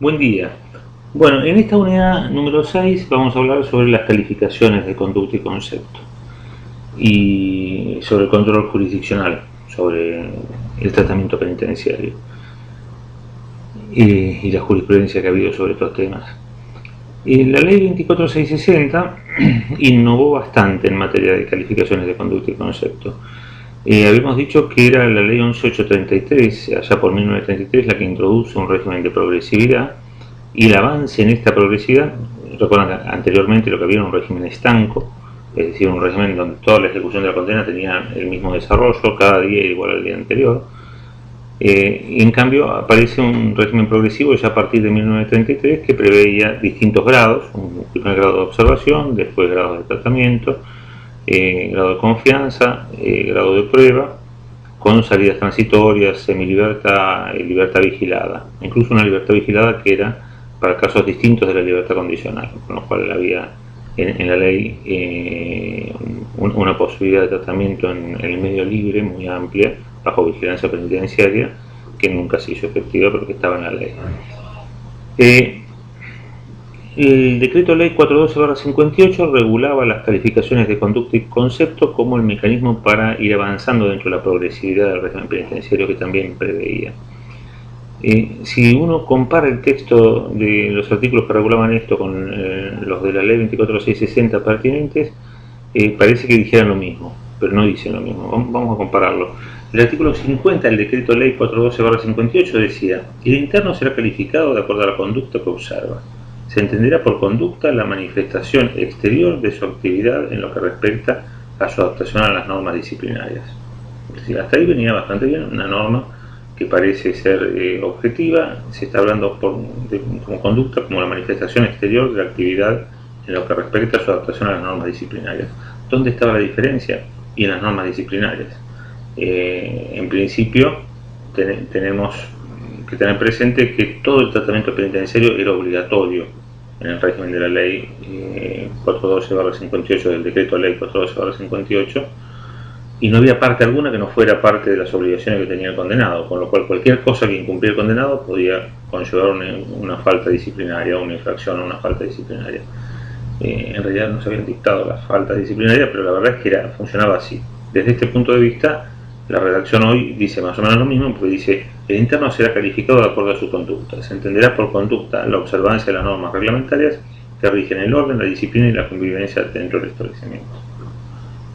Buen día. Bueno, en esta unidad número 6 vamos a hablar sobre las calificaciones de conducta y concepto y sobre el control jurisdiccional, sobre el tratamiento penitenciario y la jurisprudencia que ha habido sobre estos temas. La ley 24660 innovó bastante en materia de calificaciones de conducta y concepto. Habíamos dicho que era la ley 11833, allá por 1933, la que introduce un régimen de progresividad, y el avance en esta progresividad. Recuerdan que anteriormente lo que había era un régimen estanco, es decir, un régimen donde toda la ejecución de la condena tenía el mismo desarrollo, cada día igual al día anterior. Y en cambio aparece un régimen progresivo ya a partir de 1933 que preveía distintos grados, un primer grado de observación, después grado de tratamiento, grado de confianza, grado de prueba, con salidas transitorias, semilibertad y libertad vigilada. Incluso una libertad vigilada que era para casos distintos de la libertad condicional, con lo cual había en la ley una posibilidad de tratamiento en el medio libre muy amplia, bajo vigilancia penitenciaria, que nunca se hizo efectiva pero que estaba en la ley. El decreto ley 412/58 regulaba las calificaciones de conducta y concepto como el mecanismo para ir avanzando dentro de la progresividad del régimen penitenciario que también preveía. Si uno compara el texto de los artículos que regulaban esto con los de la ley 24660 pertinentes, parece que dijeran lo mismo, pero no dicen lo mismo. Vamos a compararlo. El artículo 50 del decreto ley 412/58 decía: el interno será calificado de acuerdo a la conducta que observa. Se entenderá por conducta la manifestación exterior de su actividad en lo que respecta a su adaptación a las normas disciplinarias. Es decir, hasta ahí venía bastante bien, una norma que parece ser objetiva. Se está hablando como conducta, como la manifestación exterior de la actividad en lo que respecta a su adaptación a las normas disciplinarias. ¿Dónde estaba la diferencia? Y en las normas disciplinarias. En principio, tenemos que tener presente que todo el tratamiento penitenciario era obligatorio en el régimen de la ley 412/58 del decreto ley 412/58, y no había parte alguna que no fuera parte de las obligaciones que tenía el condenado, con lo cual cualquier cosa que incumpliera el condenado podía conllevar una falta disciplinaria, una infracción o una falta disciplinaria. En realidad no se habían dictado las faltas disciplinarias, pero la verdad es que funcionaba así. Desde este punto de vista, la redacción hoy dice más o menos lo mismo, porque dice: el interno será calificado de acuerdo a su conducta. Se entenderá por conducta la observancia de las normas reglamentarias que rigen el orden, la disciplina y la convivencia dentro del establecimiento.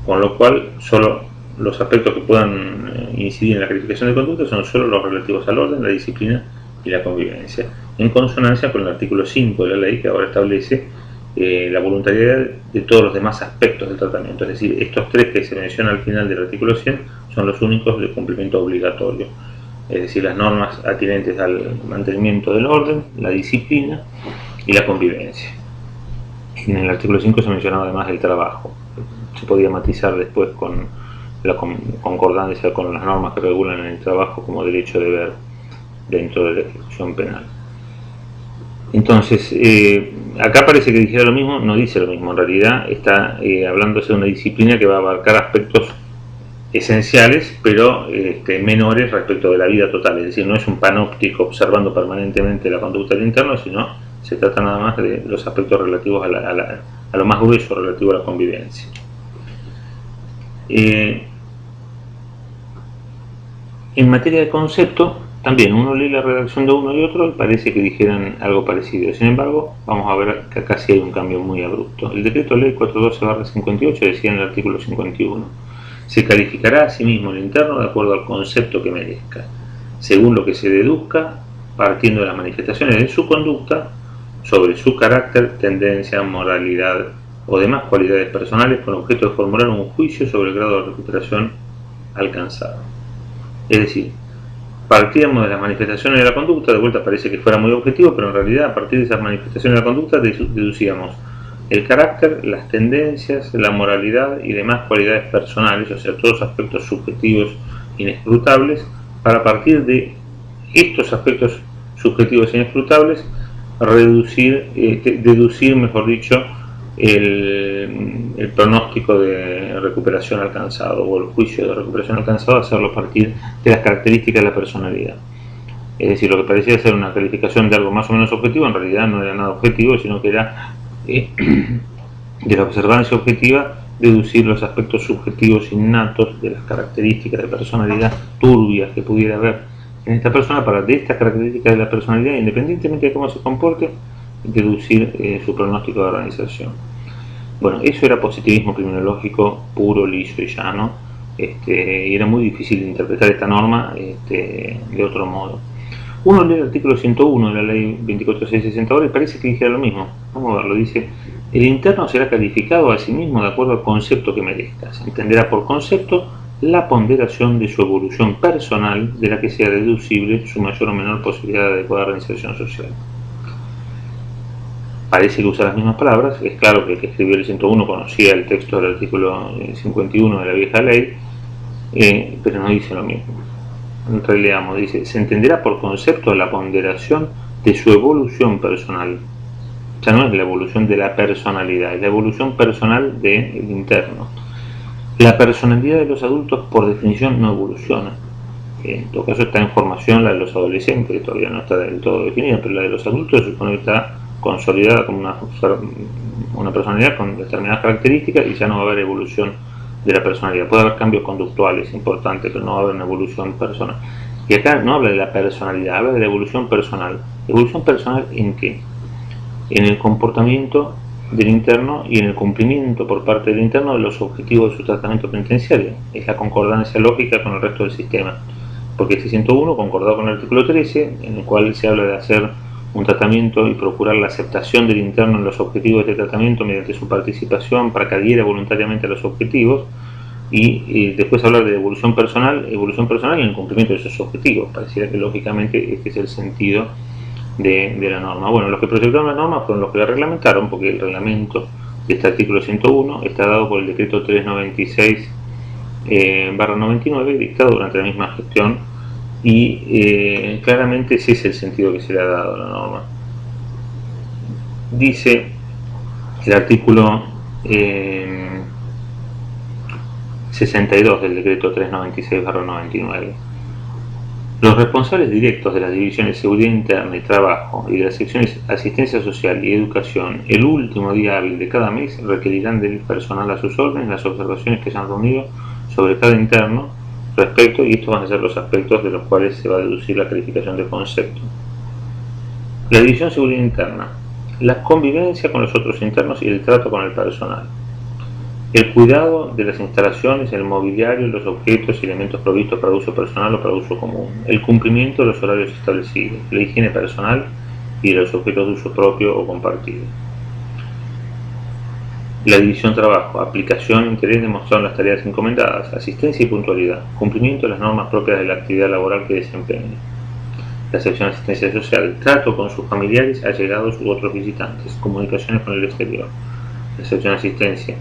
Con lo cual, solo los aspectos que puedan incidir en la calificación de conducta son solo los relativos al orden, la disciplina y la convivencia, en consonancia con el artículo 5 de la ley, que ahora establece la voluntariedad de todos los demás aspectos del tratamiento. Es decir, estos tres que se mencionan al final del artículo 100 son los únicos de cumplimiento obligatorio. Es decir, las normas atinentes al mantenimiento del orden, la disciplina y la convivencia. En el artículo 5 se mencionaba además el trabajo. Se podía matizar después con la concordancia con las normas que regulan el trabajo como derecho de deber dentro de la ejecución penal. Entonces, acá parece que dijera lo mismo, no dice lo mismo. En realidad está hablándose de una disciplina que va a abarcar aspectos esenciales, pero menores respecto de la vida total. Es decir, no es un panóptico observando permanentemente la conducta del interno, sino se trata nada más de los aspectos relativos a lo más grueso relativo a la convivencia. En materia de concepto, también uno lee la redacción de uno y otro y parece que dijeran algo parecido. Sin embargo, vamos a ver que acá sí hay un cambio muy abrupto. El decreto ley 412/58 decía en el artículo 51: se calificará a sí mismo el interno de acuerdo al concepto que merezca, según lo que se deduzca, partiendo de las manifestaciones de su conducta sobre su carácter, tendencia, moralidad o demás cualidades personales, con objeto de formular un juicio sobre el grado de recuperación alcanzado. Es decir, partíamos de las manifestaciones de la conducta, de vuelta parece que fuera muy objetivo, pero en realidad a partir de esas manifestaciones de la conducta deducíamos el carácter, las tendencias, la moralidad y demás cualidades personales, o sea, todos aspectos subjetivos inescrutables, para partir de estos aspectos subjetivos inescrutables deducir, mejor dicho, el pronóstico de recuperación alcanzado o el juicio de recuperación alcanzado, hacerlo a partir de las características de la personalidad. Es decir, lo que parecía ser una calificación de algo más o menos objetivo, en realidad no era nada objetivo, sino que era de la observancia objetiva deducir los aspectos subjetivos innatos de las características de personalidad turbias que pudiera haber en esta persona, para de estas características de la personalidad, independientemente de cómo se comporte, deducir su pronóstico de organización. Bueno, eso era positivismo criminológico puro, liso y llano, y era muy difícil de interpretar esta norma de otro modo. Uno lee el artículo 101 de la ley 24660 ahora y parece que dijera lo mismo. Vamos a verlo, dice: el interno será calificado a sí mismo de acuerdo al concepto que merezca. Se entenderá por concepto la ponderación de su evolución personal, de la que sea deducible su mayor o menor posibilidad de adecuada reinserción social. Parece que usa las mismas palabras. Es claro que el que escribió el 101 conocía el texto del artículo 51 de la vieja ley, pero no dice lo mismo. Releamos, dice: se entenderá por concepto la ponderación de su evolución personal. Ya no es la evolución de la personalidad, es la evolución personal del interno. La personalidad de los adultos, por definición, no evoluciona. En todo caso está en formación la de los adolescentes, que todavía no está del todo definida, pero la de los adultos se supone que está consolidada como una personalidad con determinadas características, y ya no va a haber evolución de la personalidad. Puede haber cambios conductuales importantes, pero no va a haber una evolución personal. Y acá no habla de la personalidad, habla de la evolución personal. ¿Evolución personal en qué? En el comportamiento del interno y en el cumplimiento por parte del interno de los objetivos de su tratamiento penitenciario. Es la concordancia lógica con el resto del sistema, porque este 101 concordado con el artículo 13, en el cual se habla de hacer un tratamiento y procurar la aceptación del interno en los objetivos de este tratamiento mediante su participación para que adhiera voluntariamente a los objetivos, y después hablar de evolución personal en el cumplimiento de esos objetivos. Pareciera que lógicamente este es el sentido de la norma. Bueno, los que proyectaron la norma fueron los que la reglamentaron, porque el reglamento de este artículo 101 está dado por el decreto 396/99, dictado durante la misma gestión, y claramente ese es el sentido que se le ha dado a la norma. Dice el artículo 62 del decreto 396/99: los responsables directos de las divisiones de seguridad interna y trabajo y de las secciones asistencia social y educación, el último día hábil de cada mes, requerirán del personal a sus órdenes las observaciones que se han reunido sobre cada interno respecto, y estos van a ser los aspectos de los cuales se va a deducir la calificación de concepto. La división de seguridad interna: la convivencia con los otros internos y el trato con el personal. El cuidado de las instalaciones, el mobiliario, los objetos y elementos provistos para uso personal o para uso común. El cumplimiento de los horarios establecidos. La higiene personal y de los objetos de uso propio o compartido. La división trabajo: aplicación e interés demostrado en las tareas encomendadas, asistencia y puntualidad, cumplimiento de las normas propias de la actividad laboral que desempeñe. La sección asistencia social: trato con sus familiares, allegados u otros visitantes, comunicaciones con el exterior. La sección asistencia.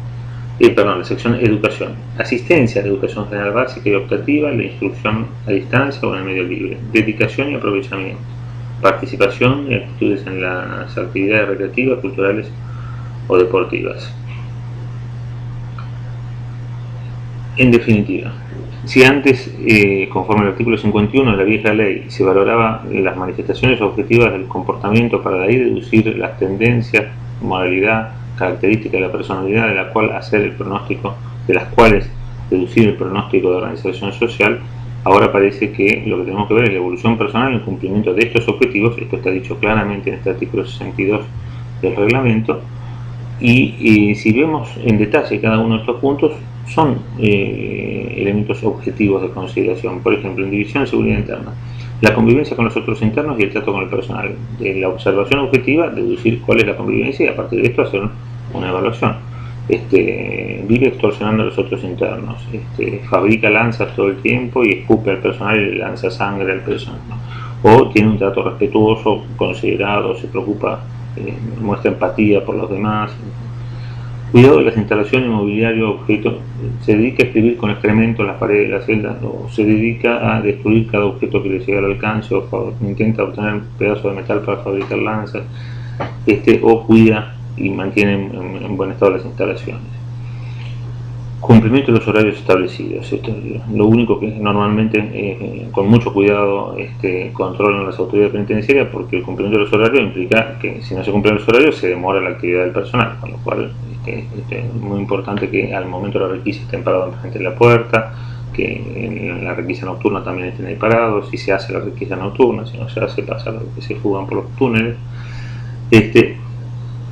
La sección educación: asistencia a la educación general básica y optativa, la instrucción a distancia o en el medio libre, dedicación y aprovechamiento, participación y actitudes en las actividades recreativas, culturales o deportivas. En definitiva, si antes, conforme al artículo 51 de la vieja ley, se valoraba las manifestaciones objetivas del comportamiento para de ahí deducir las tendencias, moralidad, características de la personalidad de la cual hacer el pronóstico, de las cuales deducir el pronóstico de organización social, ahora parece que lo que tenemos que ver es la evolución personal en el cumplimiento de estos objetivos. Esto está dicho claramente en este artículo 62 del reglamento, y si vemos en detalle cada uno de estos puntos, son elementos objetivos de consideración. Por ejemplo, en división de seguridad interna: la convivencia con los otros internos y el trato con el personal. De la observación objetiva, deducir cuál es la convivencia y a partir de esto hacer una evaluación. Vive extorsionando a los otros internos, fabrica lanzas todo el tiempo y escupe al personal y le lanza sangre al personal, ¿no? O tiene un trato respetuoso, considerado, se preocupa, muestra empatía por los demás. Cuidado de las instalaciones, mobiliario, objetos. Se dedica a escribir con excremento en las paredes de la celda, o se dedica a destruir cada objeto que le llega al alcance, o intenta obtener pedazos de metal para fabricar lanzas, o cuida y mantiene en buen estado las instalaciones. Cumplimiento de los horarios establecidos. Esto es lo único que normalmente con mucho cuidado controlan las autoridades penitenciarias, porque el cumplimiento de los horarios implica que si no se cumplen los horarios se demora la actividad del personal, con lo cual es muy importante que al momento de la requisa estén parados frente de la puerta, que en la requisa nocturna también estén ahí parados, si se hace la requisa nocturna, si no se hace pasa lo que se fugan por los túneles.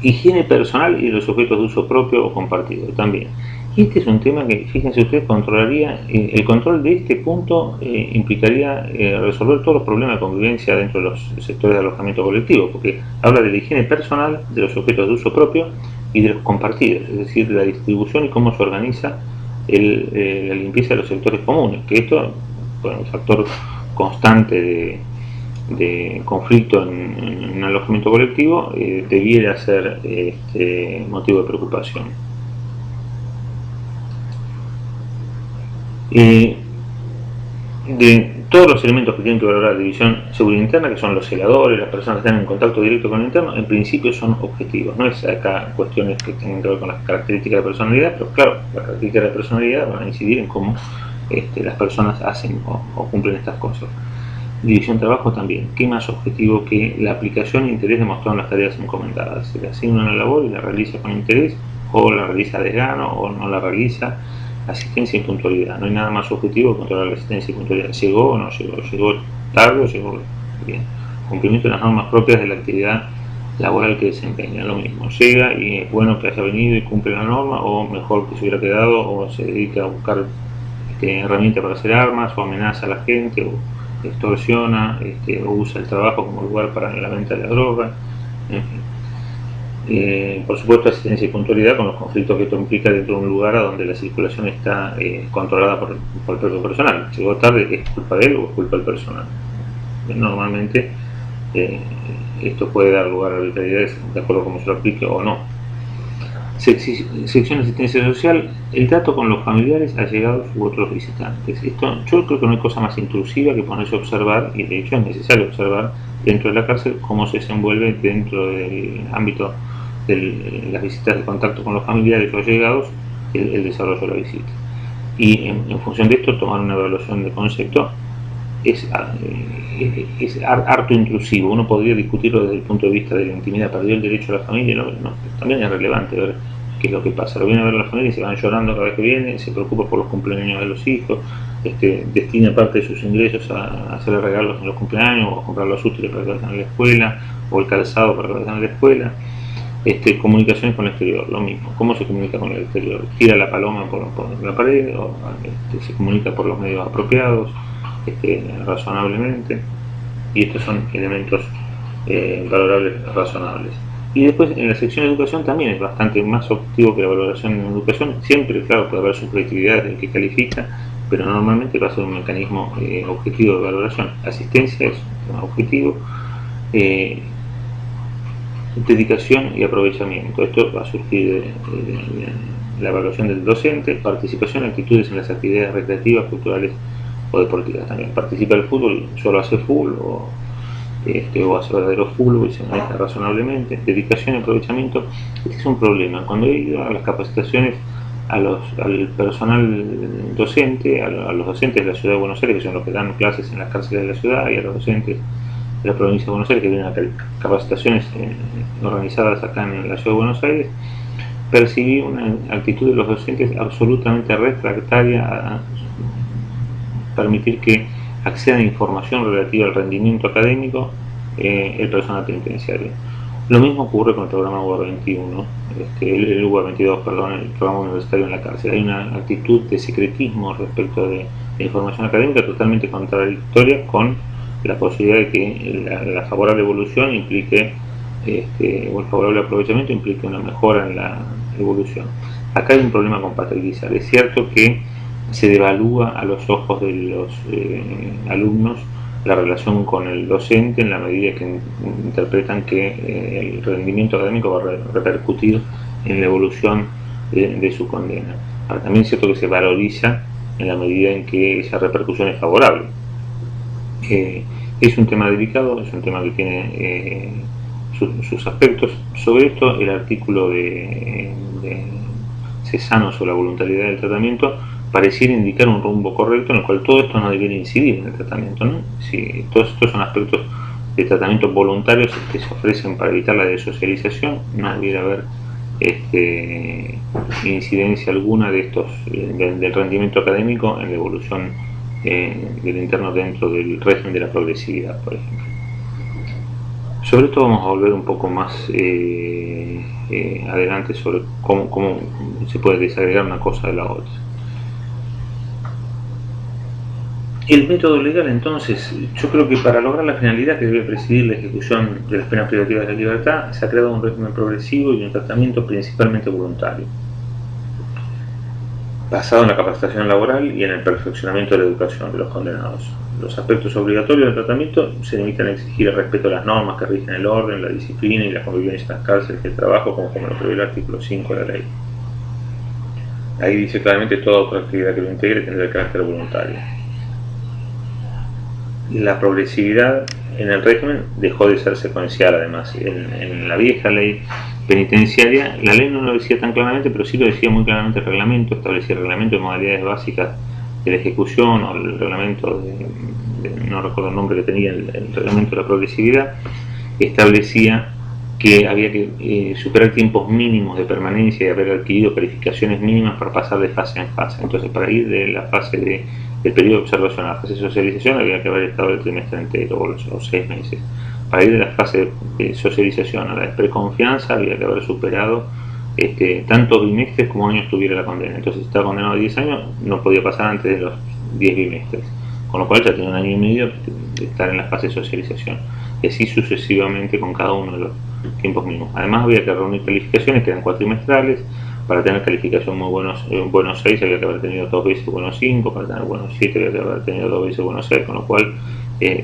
Higiene personal y los objetos de uso propio o compartido también. Y este es un tema que, fíjense ustedes, controlaría, el control de este punto implicaría resolver todos los problemas de convivencia dentro de los sectores de alojamiento colectivo, porque habla de la higiene personal, de los objetos de uso propio y de los compartidos, es decir, de la distribución y cómo se organiza la limpieza de los sectores comunes, que esto, bueno, un factor constante de conflicto en un alojamiento colectivo, debiera ser motivo de preocupación. De todos los elementos que tienen que valorar la división de seguridad interna, que son los celadores, las personas que están en contacto directo con el interno, en principio son objetivos. No es acá cuestiones que tienen que ver con las características de personalidad, pero claro, las características de personalidad van a incidir en cómo las personas hacen o cumplen estas cosas. División de trabajo también. ¿Qué más objetivo que la aplicación e interés demostrado en las tareas encomendadas? Se le asigna una labor y la realiza con interés, o la realiza de gano, o no la realiza. Asistencia y puntualidad. No hay nada más objetivo que controlar la asistencia y puntualidad. ¿Llegó o no llegó? ¿Llegó tarde o llegó bien? Cumplimiento de las normas propias de la actividad laboral que desempeña. Lo mismo. Llega y es bueno que haya venido y cumple la norma, o mejor que se hubiera quedado, o se dedica a buscar herramientas para hacer armas, o amenaza a la gente, o extorsiona, o usa el trabajo como lugar para la venta de la droga. En fin. Por supuesto, asistencia y puntualidad con los conflictos que esto implica dentro de un lugar a donde la circulación está controlada por el propio personal. Llegó tarde, ¿es culpa de él o es culpa del personal? Normalmente esto puede dar lugar a arbitrariedades de acuerdo a cómo se lo aplique o no. Sección de asistencia social, el trato con los familiares, allegados u otros visitantes. Esto, yo creo que no hay cosa más intrusiva que ponerse a observar, y de hecho es necesario observar dentro de la cárcel cómo se desenvuelve dentro del ámbito de las visitas de contacto con los familiares o allegados el desarrollo de la visita. Y en función de esto, tomar una evaluación de concepto es harto intrusivo. Uno podría discutirlo desde el punto de vista de la intimidad. ¿Perdió el derecho a la familia? No, también es relevante ver qué es lo que pasa. Lo viene a ver la familia y se van llorando cada vez que viene, se preocupa por los cumpleaños de los hijos, destina parte de sus ingresos a hacerle regalos en los cumpleaños, o a comprar los útiles para que vayan a la escuela, o el calzado para que vayan a la escuela. Comunicaciones con el exterior, lo mismo. ¿Cómo se comunica con el exterior? ¿Tira la paloma por la pared? ¿O se comunica por los medios apropiados? Razonablemente? Y estos son elementos valorables, razonables. Y después en la sección de educación también es bastante más objetivo que la valoración en educación. Siempre, claro, puede haber subjetividad del que califica, pero normalmente va a ser un mecanismo objetivo de valoración. Asistencia es un tema objetivo. Dedicación y aprovechamiento. Esto va a surgir de la evaluación del docente. Participación, actitudes en las actividades recreativas, culturales o deportivas. También participa del fútbol, solo hace fútbol, o hace verdadero fútbol y se maneja razonablemente. Dedicación y aprovechamiento. Este es un problema. Cuando he ido a las capacitaciones al personal docente, a los docentes de la ciudad de Buenos Aires, que son los que dan clases en las cárceles de la ciudad, y a los docentes de la provincia de Buenos Aires, que vienen a capacitaciones organizadas acá en la ciudad de Buenos Aires, percibí una actitud de los docentes absolutamente refractaria a permitir que acceda a información relativa al rendimiento académico el personal penitenciario. Lo mismo ocurre con el programa UBA-21, el UBA-22, perdón, el programa universitario en la cárcel. Hay una actitud de secretismo respecto de la información académica totalmente contradictoria con la posibilidad de que la favorable evolución implique, o el favorable aprovechamiento implique una mejora en la evolución. Acá hay un problema con patrilizar. Es cierto que se devalúa a los ojos de los alumnos la relación con el docente en la medida que interpretan que el rendimiento académico va a repercutir en la evolución de su condena. Ahora, también es cierto que se valoriza en la medida en que esa repercusión es favorable. Es un tema delicado, es un tema que tiene sus aspectos. Sobre esto, el artículo sanos o la voluntariedad del tratamiento, pareciera indicar un rumbo correcto en el cual todo esto no debiera incidir en el tratamiento, ¿no? Si todos estos son aspectos de tratamiento voluntarios que se ofrecen para evitar la desocialización, no debiera haber incidencia alguna de estos del rendimiento académico en la evolución del interno dentro del régimen de la progresividad, por ejemplo. Sobre esto vamos a volver un poco más adelante sobre cómo se puede desagregar una cosa de la otra. El método legal, entonces, yo creo que para lograr la finalidad que debe presidir la ejecución de las penas privativas de la libertad, se ha creado un régimen progresivo y un tratamiento principalmente voluntario, basado en la capacitación laboral y en el perfeccionamiento de la educación de los condenados. Los aspectos obligatorios del tratamiento se limitan a exigir el respeto a las normas que rigen el orden, la disciplina y la convivencia en las cárceles y el trabajo, como lo prevé el artículo 5 de la ley. Ahí dice claramente toda otra actividad que lo integre tendrá el carácter voluntario. La progresividad en el régimen dejó de ser secuencial, además. En la vieja ley penitenciaria, la ley no lo decía tan claramente, pero sí lo decía muy claramente el reglamento, establecía el reglamento de modalidades básicas de la ejecución, o el reglamento no recuerdo el nombre que tenía, el reglamento de la progresividad, establecía que había que superar tiempos mínimos de permanencia y haber adquirido calificaciones mínimas para pasar de fase en fase. Entonces, para ir de la fase del periodo de observación a la fase de socialización había que haber estado el trimestre entero o los 6 meses. Para ir de la fase de socialización a la de preconfianza había que haber superado tantos bimestres como años tuviera la condena. Entonces, si estaba condenado a 10 años, no podía pasar antes de los 10 bimestres, con lo cual ya tenía un año y medio de estar en la fase de socialización, y así sucesivamente con cada uno de los tiempos mínimos. Además, había que reunir calificaciones que eran cuatrimestrales. Para tener calificación muy buenos 6 había que haber tenido 2 veces buenos 5, para tener buenos 7 había que haber tenido 2 veces buenos 6, con lo cual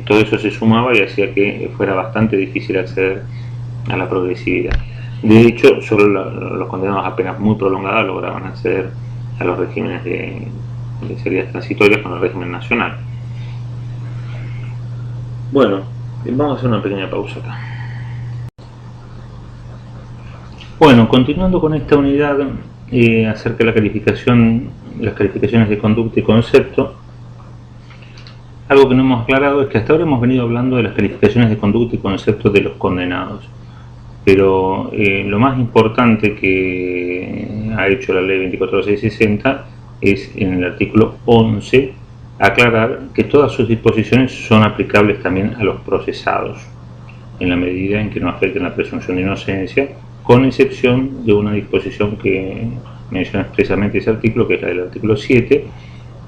todo eso se sumaba y hacía que fuera bastante difícil acceder a la progresividad. De hecho, solo los condenados a penas muy prolongadas lograban acceder a los regímenes de salidas transitorias con el régimen nacional. Bueno, vamos a hacer una pequeña pausa acá. Bueno, continuando con esta unidad acerca de las calificaciones de conducta y concepto, algo que no hemos aclarado es que hasta ahora hemos venido hablando de las calificaciones de conducta y concepto de los condenados, pero lo más importante que ha hecho la ley 24660 es en el artículo 11 aclarar que todas sus disposiciones son aplicables también a los procesados, en la medida en que no afecten la presunción de inocencia, con excepción de una disposición que menciona expresamente ese artículo, que es la del artículo 7,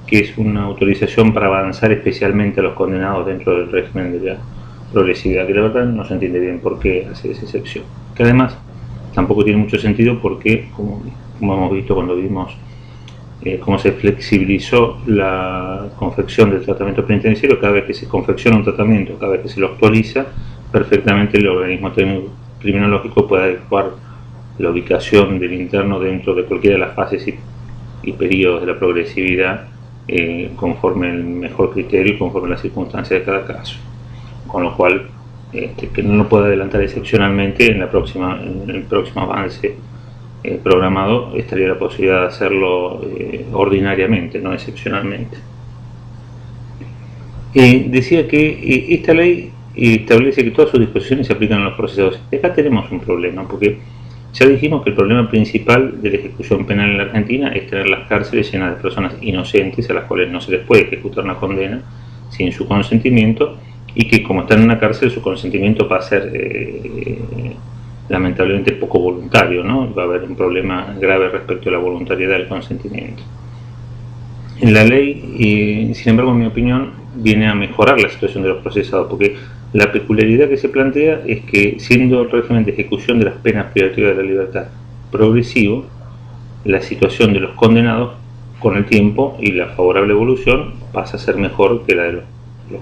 que es una autorización para avanzar especialmente a los condenados dentro del régimen de la progresividad, que la verdad no se entiende bien por qué hace esa excepción, que además tampoco tiene mucho sentido porque, como hemos visto cuando vimos cómo se flexibilizó la confección del tratamiento penitenciario, cada vez que se confecciona un tratamiento, cada vez que se lo actualiza, perfectamente el organismo técnico criminológico puede adecuar la ubicación del interno dentro de cualquiera de las fases y periodos de la progresividad conforme el mejor criterio y conforme las circunstancias de cada caso, con lo cual que no lo pueda adelantar excepcionalmente en el próximo avance programado estaría la posibilidad de hacerlo ordinariamente, no excepcionalmente. Decía que esta ley establece que todas sus disposiciones se aplican a los procesados. Acá tenemos un problema, porque ya dijimos que el problema principal de la ejecución penal en la Argentina es tener las cárceles llenas de personas inocentes a las cuales no se les puede ejecutar una condena sin su consentimiento, y que como están en una cárcel su consentimiento va a ser lamentablemente poco voluntario, ¿no? Va a haber un problema grave respecto a la voluntariedad del consentimiento. En la ley, sin embargo, en mi opinión, viene a mejorar la situación de los procesados, porque la peculiaridad que se plantea es que, siendo el régimen de ejecución de las penas privativas de la libertad progresivo, la situación de los condenados con el tiempo y la favorable evolución pasa a ser mejor que la de los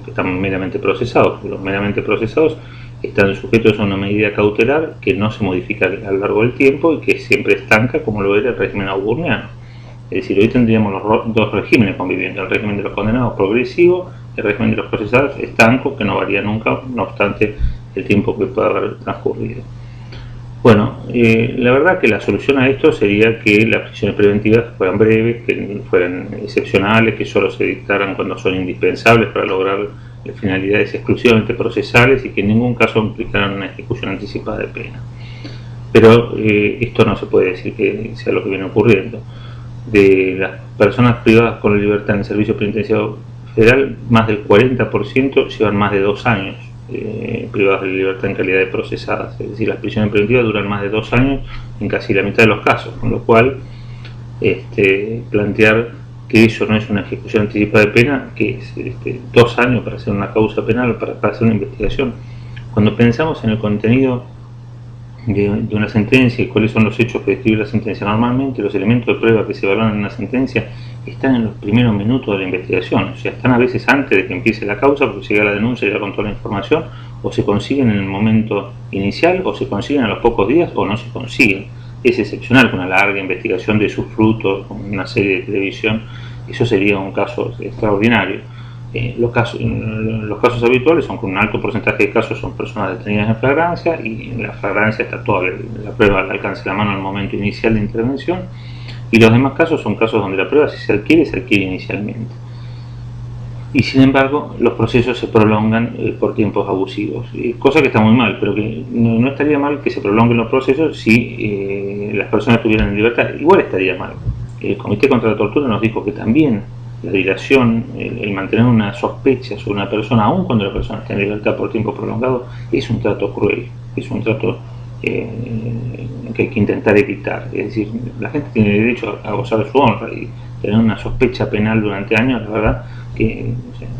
que están meramente procesados. Los meramente procesados están sujetos a una medida cautelar que no se modifica a lo largo del tiempo y que siempre estanca, como lo era el régimen auburniano. Es decir, hoy tendríamos los dos regímenes conviviendo: el régimen de los condenados progresivo, el régimen de los procesados estanco, que no varía nunca, no obstante el tiempo que pueda haber transcurrido. Bueno, la verdad que la solución a esto sería que las prisiones preventivas fueran breves, que fueran excepcionales, que solo se dictaran cuando son indispensables para lograr finalidades exclusivamente procesales y que en ningún caso implicaran una ejecución anticipada de pena. Pero esto no se puede decir que sea lo que viene ocurriendo. De las personas privadas con la libertad en el servicio penitenciario federal, más del 40% llevan más de 2 años privadas de libertad en calidad de procesadas. Es decir, las prisiones preventivas duran más de 2 años en casi la mitad de los casos, con lo cual plantear que eso no es una ejecución anticipada de pena, que es 2 años para hacer una causa penal, para hacer una investigación. Cuando pensamos en el contenido de una sentencia y cuáles son los hechos que describe la sentencia, normalmente los elementos de prueba que se evalúan en una sentencia están en los primeros minutos de la investigación, o sea, están a veces antes de que empiece la causa, porque llega la denuncia ya con toda la información, o se consiguen en el momento inicial, o se consiguen a los pocos días, o no se consiguen. Es excepcional que una larga investigación de sus frutos, una serie de televisión, eso sería un caso extraordinario. Los casos habituales son que un alto porcentaje de casos son personas detenidas en flagrancia, y en la flagrancia está toda la prueba al alcance de la mano en el momento inicial de intervención, y los demás casos son casos donde la prueba, si se adquiere inicialmente. Y sin embargo, los procesos se prolongan por tiempos abusivos, cosa que está muy mal, pero que no estaría mal que se prolonguen los procesos si las personas estuvieran en libertad. Igual estaría mal. El Comité contra la Tortura nos dijo que también la dilación, el mantener una sospecha sobre una persona, aun cuando la persona está en libertad por tiempo prolongado, es un trato cruel, es un trato que hay que intentar evitar. Es decir, la gente tiene derecho a gozar de su honra, y tener una sospecha penal durante años, la verdad que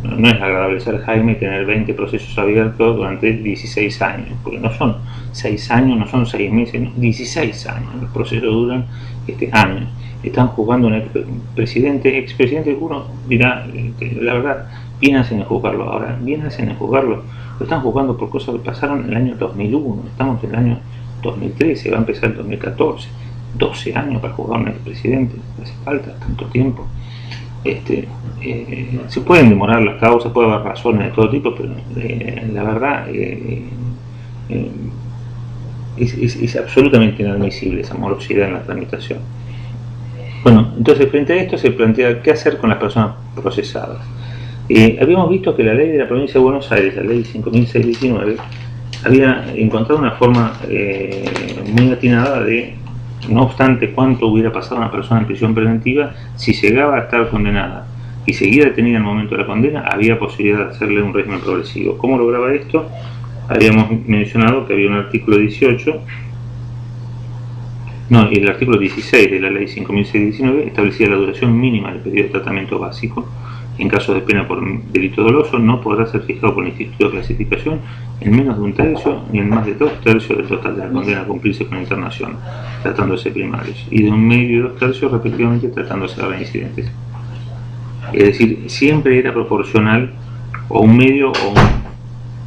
no es agradable ser Jaime y tener 20 procesos abiertos durante 16 años, porque no son 6 años, no son 6 meses, no, 16 años, los procesos duran años. Están juzgando un expresidente, uno dirá, la verdad, bien hacen en juzgarlo ahora, bien hacen en juzgarlo, lo están juzgando por cosas que pasaron en el año 2001, estamos en el año 2013, va a empezar el 2014, 12 años para juzgar a un expresidente, hace falta tanto tiempo. Se pueden demorar las causas, puede haber razones de todo tipo, pero la verdad es absolutamente inadmisible esa morosidad en la tramitación. Bueno, entonces frente a esto se plantea qué hacer con las personas procesadas. Habíamos visto que la ley de la provincia de Buenos Aires, la ley 5.619, había encontrado una forma muy atinada de, no obstante cuánto hubiera pasado una persona en prisión preventiva, si llegaba a estar condenada y seguía detenida en el momento de la condena, había posibilidad de hacerle un régimen progresivo. ¿Cómo lograba esto? Habíamos mencionado que había un artículo 18, no, el artículo 16 de la ley 5.619 establecía la duración mínima del periodo de tratamiento básico. En caso de pena por delito doloso, no podrá ser fijado por el Instituto de Clasificación en menos de 1/3 ni en más de 2/3 del total de la condena a cumplirse con internación, tratándose primarios, y de 1/2 y 2/3 respectivamente, tratándose de reincidentes. Es decir, siempre era proporcional, o 1/2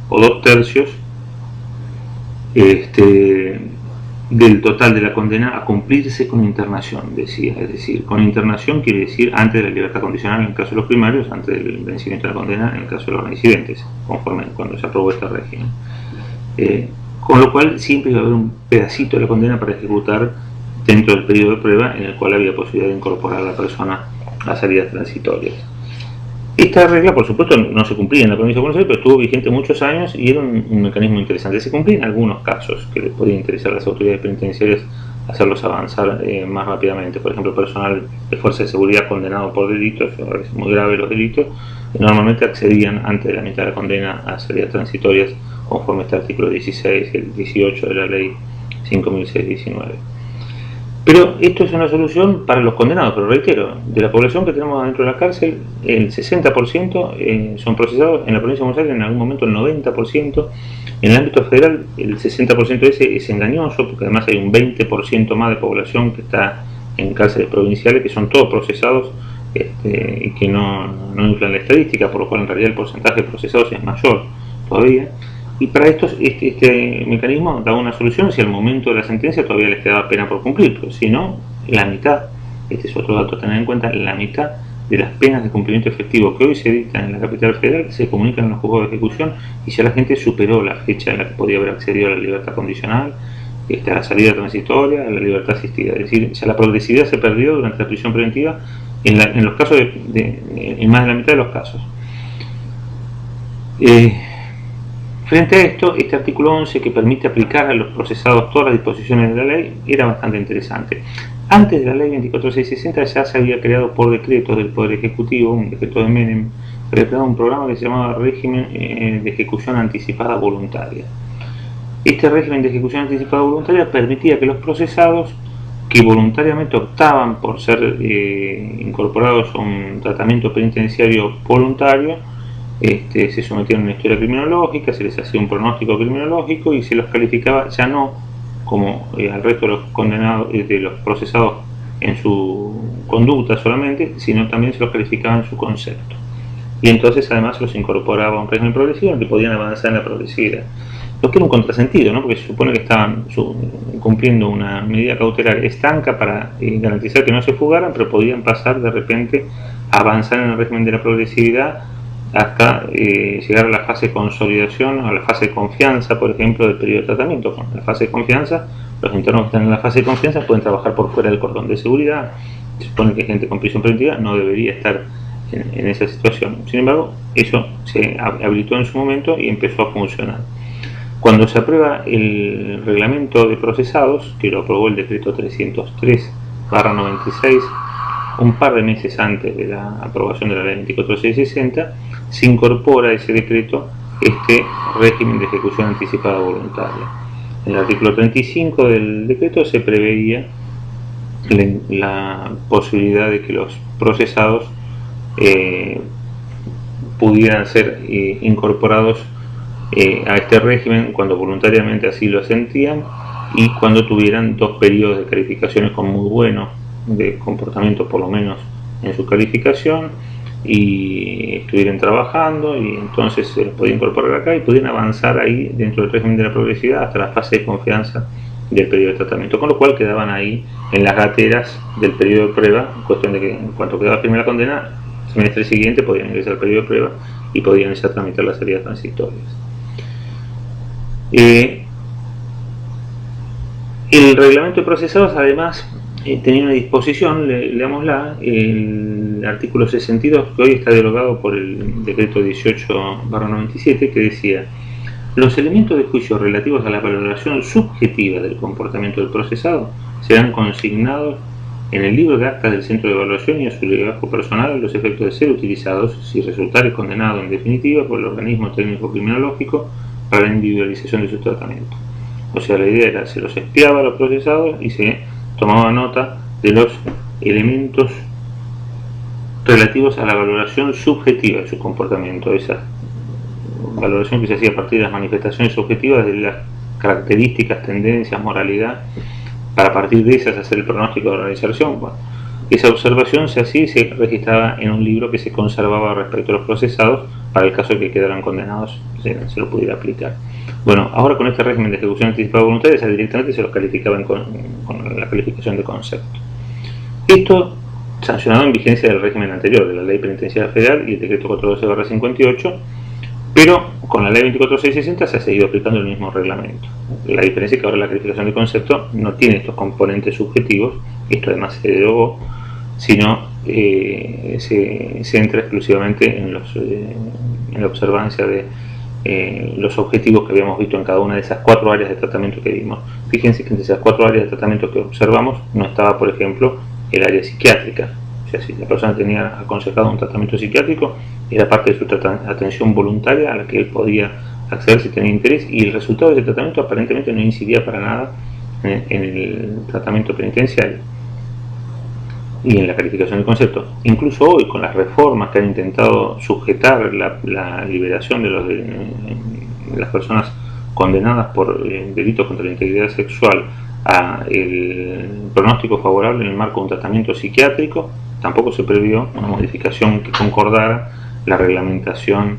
o 2/3 del total de la condena a cumplirse con internación, decía. Es decir, con internación quiere decir antes de la libertad condicional en el caso de los primarios, antes del vencimiento de la condena en el caso de los reincidentes, conforme cuando se aprobó este régimen. Con lo cual siempre iba a haber un pedacito de la condena para ejecutar dentro del periodo de prueba, en el cual había posibilidad de incorporar a la persona a salidas transitorias. Esta regla, por supuesto, no se cumplía en la provincia de Buenos Aires, pero estuvo vigente muchos años y era un mecanismo interesante. Se cumplía en algunos casos que les podía interesar a las autoridades penitenciarias hacerlos avanzar más rápidamente. Por ejemplo, personal de fuerza de seguridad condenado por delitos, a veces muy graves los delitos, normalmente accedían antes de la mitad de la condena a salidas transitorias conforme este artículo 16 y el 18 de la ley 5.619. Pero esto es una solución para los condenados, pero reitero, de la población que tenemos dentro de la cárcel, el 60% son procesados. En la provincia de Buenos Aires en algún momento el 90%, en el ámbito federal el 60% ese es engañoso, porque además hay un 20% más de población que está en cárceles provinciales, que son todos procesados y que no inflan la estadística, por lo cual en realidad el porcentaje de procesados es mayor todavía. Y para esto este mecanismo da una solución si al momento de la sentencia todavía les quedaba pena por cumplir, pero si no, la mitad, este es otro dato a tener en cuenta, la mitad de las penas de cumplimiento efectivo que hoy se dictan en la capital federal se comunican en los juzgados de ejecución, y ya la gente superó la fecha en la que podía haber accedido a la libertad condicional a la salida transitoria, a la libertad asistida. Es decir, ya la progresividad se perdió durante la prisión preventiva en los casos en más de la mitad de los casos. Frente a esto, este artículo 11, que permite aplicar a los procesados todas las disposiciones de la ley, era bastante interesante. Antes de la ley 24660 ya se había creado por decretos del Poder Ejecutivo, un decreto de Menem, se había creado un programa que se llamaba Régimen de Ejecución Anticipada Voluntaria. Este régimen de ejecución anticipada voluntaria permitía que los procesados que voluntariamente optaban por ser incorporados a un tratamiento penitenciario voluntario, se sometían a una historia criminológica, se les hacía un pronóstico criminológico y se los calificaba ya no como al resto de los condenados, de los procesados en su conducta solamente, sino también se los calificaba en su concepto. Y entonces además se los incorporaba a un régimen progresivo en que podían avanzar en la progresividad. Lo que era un contrasentido, ¿no? Porque se supone que estaban cumpliendo una medida cautelar estanca para garantizar que no se fugaran, pero podían pasar de repente a avanzar en el régimen de la progresividad hasta llegar a la fase de consolidación, a la fase de confianza, por ejemplo, del periodo de tratamiento. Con la fase de confianza, los internos que están en la fase de confianza pueden trabajar por fuera del cordón de seguridad. Se supone que gente con prisión preventiva no debería estar en esa situación. Sin embargo, eso se habilitó en su momento y empezó a funcionar. Cuando se aprueba el reglamento de procesados, que lo aprobó el decreto 303/96, un par de meses antes de la aprobación de la ley 24660, se incorpora a ese decreto este régimen de ejecución anticipada voluntaria. En el artículo 35 del decreto se preveía la posibilidad de que los procesados pudieran ser incorporados a este régimen cuando voluntariamente así lo sentían y cuando tuvieran 2 periodos de calificaciones con muy buenos de comportamiento, por lo menos en su calificación, y estuvieran trabajando, y entonces se los podía incorporar acá y podían avanzar ahí dentro del régimen de la progresividad hasta la fase de confianza del periodo de tratamiento, con lo cual quedaban ahí en las gateras del periodo de prueba, en cuestión de que en cuanto quedaba firme la condena, el semestre siguiente podían ingresar al periodo de prueba y podían ya tramitar las salidas transitorias. El reglamento de procesados además tenía una disposición, leámosla, el artículo 62, que hoy está derogado por el decreto 18/97, que decía: los elementos de juicio relativos a la valoración subjetiva del comportamiento del procesado serán consignados en el libro de actas del centro de evaluación y a su legajo personal a los efectos de ser utilizados si resultare condenado en definitiva por el organismo técnico criminológico para la individualización de su tratamiento. O sea, la idea era, se los espiaba a los procesados y se tomaba nota de los elementos relativos a la valoración subjetiva de su comportamiento, esa valoración que se hacía a partir de las manifestaciones subjetivas de las características, tendencias, moralidad, para a partir de esas hacer el pronóstico de la realización. Bueno, esa observación se hacía y se registraba en un libro que se conservaba respecto a los procesados para el caso de que quedaran condenados, se lo pudiera aplicar. Bueno, ahora con este régimen de ejecución anticipada voluntaria ya directamente se los calificaban con la calificación de concepto. Esto sancionado en vigencia del régimen anterior, de la Ley Penitenciaria Federal y el decreto 412/58, pero con la Ley 24660 se ha seguido aplicando el mismo reglamento. La diferencia es que ahora la calificación de concepto no tiene estos componentes subjetivos, esto además se derogó, sino se centra exclusivamente en la observancia de los objetivos que habíamos visto en cada una de esas 4 áreas de tratamiento que vimos. Fíjense que entre esas 4 áreas de tratamiento que observamos no estaba, por ejemplo, el área psiquiátrica. O sea, si la persona tenía aconsejado un tratamiento psiquiátrico, era parte de su atención voluntaria a la que él podía acceder si tenía interés, y el resultado de ese tratamiento aparentemente no incidía para nada en el tratamiento penitenciario y en la calificación del concepto. Incluso hoy, con las reformas que han intentado sujetar la liberación de las personas condenadas por delitos contra la integridad sexual a el pronóstico favorable en el marco de un tratamiento psiquiátrico, tampoco se previó una modificación que concordara la reglamentación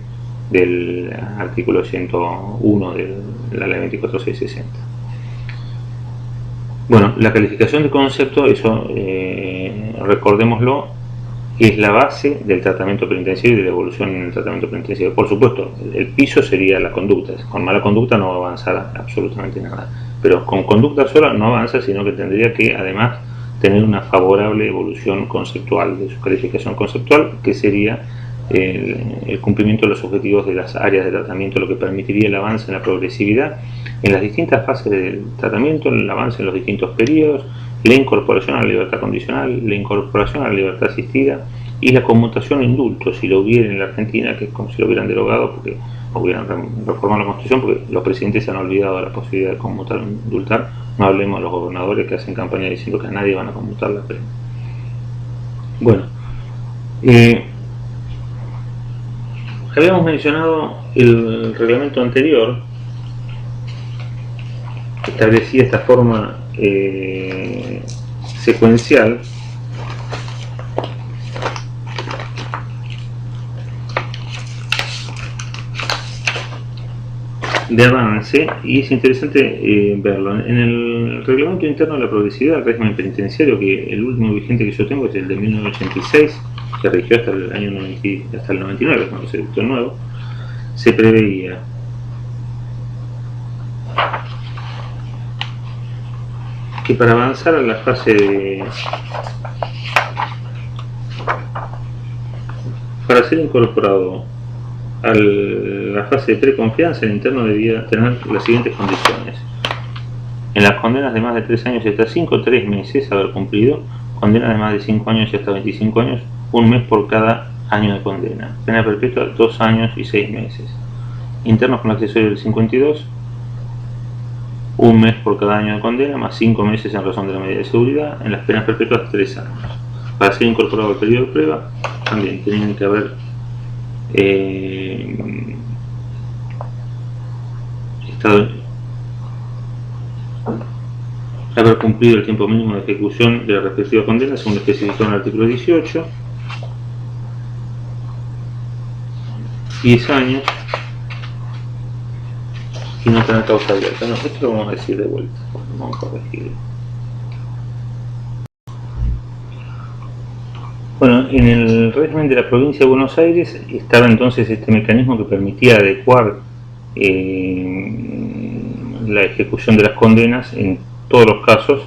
del artículo 101 de la ley 24660. Bueno, la calificación de concepto, eso recordémoslo, es la base del tratamiento penitenciario y de la evolución en el tratamiento penitenciario. Por supuesto, el piso sería la conducta. Con mala conducta no va a avanzar absolutamente nada, pero con conducta sola no avanza, sino que tendría que además tener una favorable evolución conceptual de su calificación conceptual, que sería el cumplimiento de los objetivos de las áreas de tratamiento, lo que permitiría el avance en la progresividad en las distintas fases del tratamiento, el avance en los distintos periodos, la incorporación a la libertad condicional, la incorporación a la libertad asistida y la conmutación a indulto, si lo hubiera en la Argentina, que es como si lo hubieran derogado, porque hubieran reformado la Constitución, porque los presidentes se han olvidado de la posibilidad de conmutar o indultar. No hablemos de los gobernadores que hacen campaña diciendo que a nadie van a conmutar la pena. Bueno, habíamos mencionado el reglamento anterior, que establecía esta forma secuencial de avance, y es interesante verlo. En el reglamento interno de la progresividad del régimen penitenciario, que el último vigente que yo tengo es el de 1986, que rigió hasta el año 90, hasta el 99, cuando se dictó el nuevo, se preveía que para avanzar a la fase de... para ser incorporado a la fase de preconfianza, el interno debía tener las siguientes condiciones: en las condenas de más de 3 años y hasta 5, 3 meses haber cumplido; condenas de más de 5 años y hasta 25 años, 1 mes por cada año de condena; pena perpetua, 2 años y 6 meses; internos con accesorio del 52, 1 mes por cada año de condena, más 5 meses en razón de la medida de seguridad; en las penas perpetuas, 3 años. Para ser incorporado al periodo de prueba, también tenían que haber haber cumplido el tiempo mínimo de ejecución de la respectiva condena, según lo especificado en el artículo 18, 10 años, y no tener causa abierta. No, esto lo vamos a decir de vuelta, vamos a corregirlo. Bueno, en el régimen de la provincia de Buenos Aires estaba entonces este mecanismo que permitía adecuar la ejecución de las condenas en todos los casos,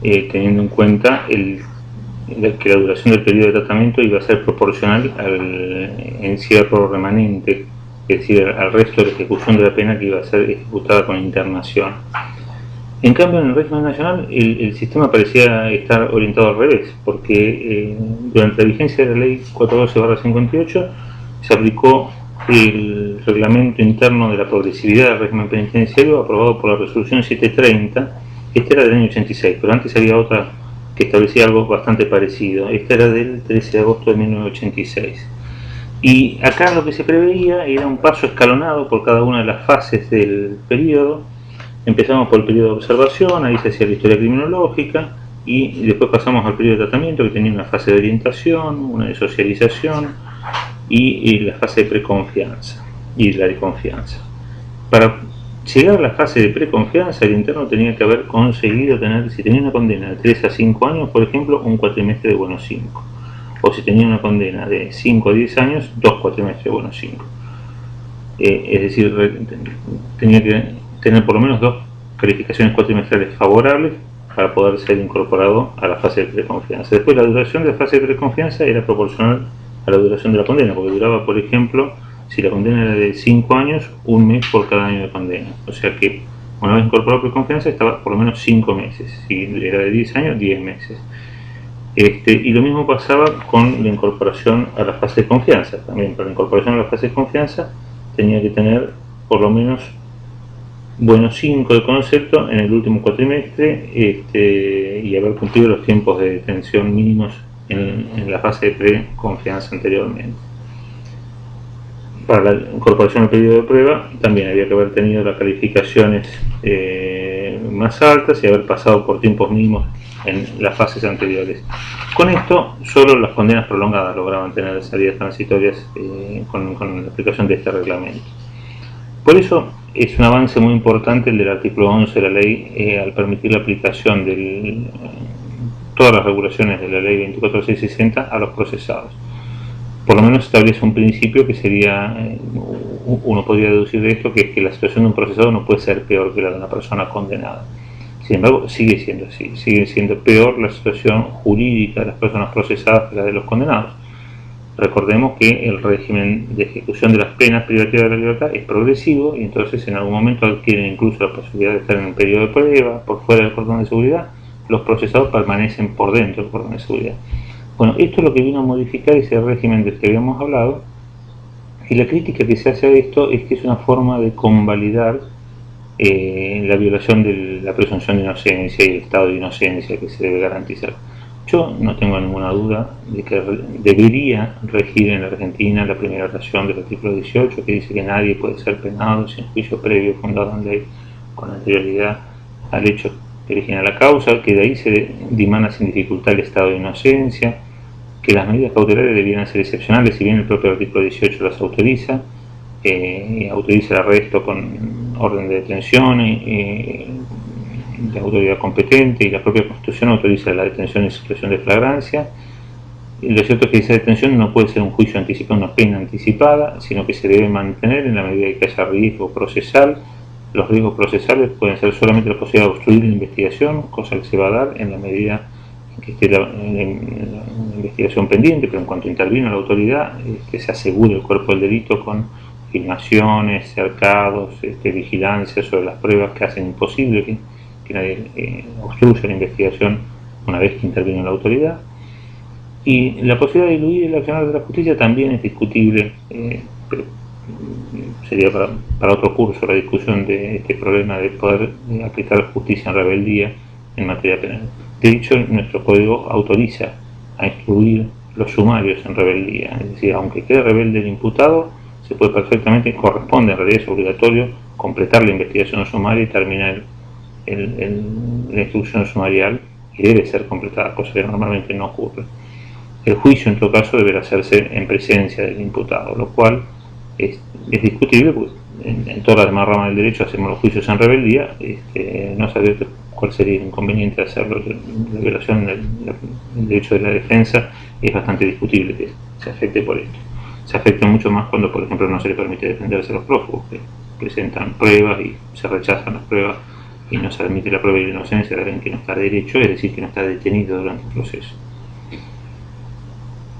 teniendo en cuenta que la duración del periodo de tratamiento iba a ser proporcional al encierro remanente, es decir, al resto de la ejecución de la pena que iba a ser ejecutada con internación. En cambio, en el régimen nacional el sistema parecía estar orientado al revés, porque durante la vigencia de la ley 412/58 se aplicó el reglamento interno de la progresividad del régimen penitenciario aprobado por la resolución 730. Este era del año 86, pero antes había otra que establecía algo bastante parecido. Esta era del 13 de agosto de 1986. Y acá lo que se preveía era un paso escalonado por cada una de las fases del periodo. Empezamos por el periodo de observación, ahí se hacía la historia criminológica, y después pasamos al periodo de tratamiento, que tenía una fase de orientación, una de socialización y la fase de preconfianza y la de confianza. Para llegar a la fase de preconfianza, el interno tenía que haber conseguido tener, si tenía una condena de 3 a 5 años, por ejemplo, un cuatrimestre de buenos 5. O si tenía una condena de 5 a 10 años, 2 cuatrimestres de buenos 5. Es decir, tenía que tener por lo menos 2 calificaciones cuatrimestrales favorables para poder ser incorporado a la fase de preconfianza. Después, la duración de la fase de preconfianza era proporcional a la duración de la condena, porque duraba, por ejemplo, si la condena era de 5 años, 1 mes por cada año de condena. O sea que una vez incorporado a preconfianza estaba por lo menos 5 meses. Si era de 10 años, 10 meses. Y lo mismo pasaba con la incorporación a la fase de confianza. También para la incorporación a la fase de confianza tenía que tener por lo menos buenos 5 de concepto en el último cuatrimestre, y haber cumplido los tiempos de detención mínimos en la fase de preconfianza anteriormente. Para la incorporación al periodo de prueba también había que haber tenido las calificaciones más altas y haber pasado por tiempos mínimos en las fases anteriores. Con esto, solo las condenas prolongadas lograban tener salidas transitorias con la aplicación de este reglamento. Por eso es un avance muy importante el del artículo 11 de la ley, al permitir la aplicación del todas las regulaciones de la ley 24660 a los procesados. Por lo menos establece un principio que sería, uno podría deducir de esto, que es que la situación de un procesado no puede ser peor que la de una persona condenada. Sin embargo, sigue siendo así, sigue siendo peor la situación jurídica de las personas procesadas que la de los condenados. Recordemos que el régimen de ejecución de las penas privativas de la libertad es progresivo y entonces en algún momento adquieren incluso la posibilidad de estar en un periodo de prueba por fuera del cordón de seguridad. Los procesados permanecen por dentro del cordón de seguridad. Bueno, esto es lo que vino a modificar ese régimen del que habíamos hablado, y la crítica que se hace a esto es que es una forma de convalidar la violación de la presunción de inocencia y el estado de inocencia que se debe garantizar. Yo no tengo ninguna duda de que debería regir en la Argentina la primera oración del artículo 18, que dice que nadie puede ser penado sin juicio previo fundado en ley con anterioridad al hecho que origina la causa, que de ahí se dimana sin dificultad el estado de inocencia, que las medidas cautelares debieran ser excepcionales, si bien el propio artículo 18 las autoriza, autoriza el arresto con orden de detención de autoridad competente, y la propia Constitución autoriza la detención en situación de flagrancia. Y lo cierto es que esa detención no puede ser un juicio anticipado, una pena anticipada, sino que se debe mantener en la medida que haya riesgo procesal. Los riesgos procesales pueden ser solamente la posibilidad de obstruir la investigación, cosa que se va a dar en la medida en que esté la investigación pendiente, pero en cuanto intervino la autoridad, que se asegure el cuerpo del delito con filmaciones, cercados, vigilancia sobre las pruebas que hacen imposible que nadie obstruya la investigación una vez que interviene la autoridad. Y la posibilidad de diluir el accionar de la justicia también es discutible, pero sería para otro curso la discusión de este problema de poder aplicar justicia en rebeldía en materia penal. De hecho, nuestro código autoriza a instruir los sumarios en rebeldía, es decir, aunque quede rebelde el imputado, se puede perfectamente, corresponde, en realidad es obligatorio, completar la investigación sumaria y terminar la instrucción sumarial, y debe ser completada, cosa que normalmente no ocurre. El juicio, en todo caso, deberá hacerse en presencia del imputado, lo cual es discutible, porque en todas las demás ramas del derecho hacemos los juicios en rebeldía, no sabía cuál sería el inconveniente de hacerlo. La violación del derecho de la defensa es bastante discutible que se afecte por esto. Se afecta mucho más cuando, por ejemplo, no se le permite defenderse a los prófugos, que presentan pruebas y se rechazan las pruebas y no se admite la prueba de la inocencia de alguien que no está derecho, es decir, que no está detenido durante el proceso.